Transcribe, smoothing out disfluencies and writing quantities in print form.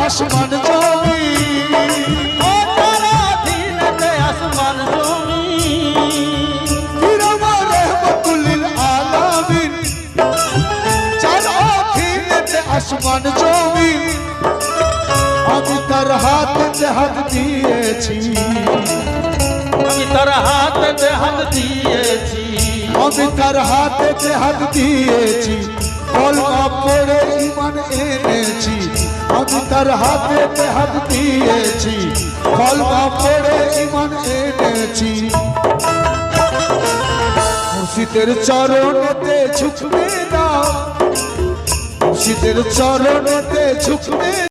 आसमान जमी ओ तारा दीनते आसमान जमी रहमतुल आलामीन चारो दीनते आसमान जमी আমি তার হাতে হাত দিয়েছি আমি তার হাতে হাত দিয়েছি আমি তার হাতে হাত দিয়েছি কলমা পড়ে ঈমান এনেছি আমি তার হাতে হাত দিয়েছি কলমা পড়ে ঈমান এনেছি মুর্শিদের চরণেতে ঝুঁকবে না মুর্শিদের চরণেতে ঝুঁকবে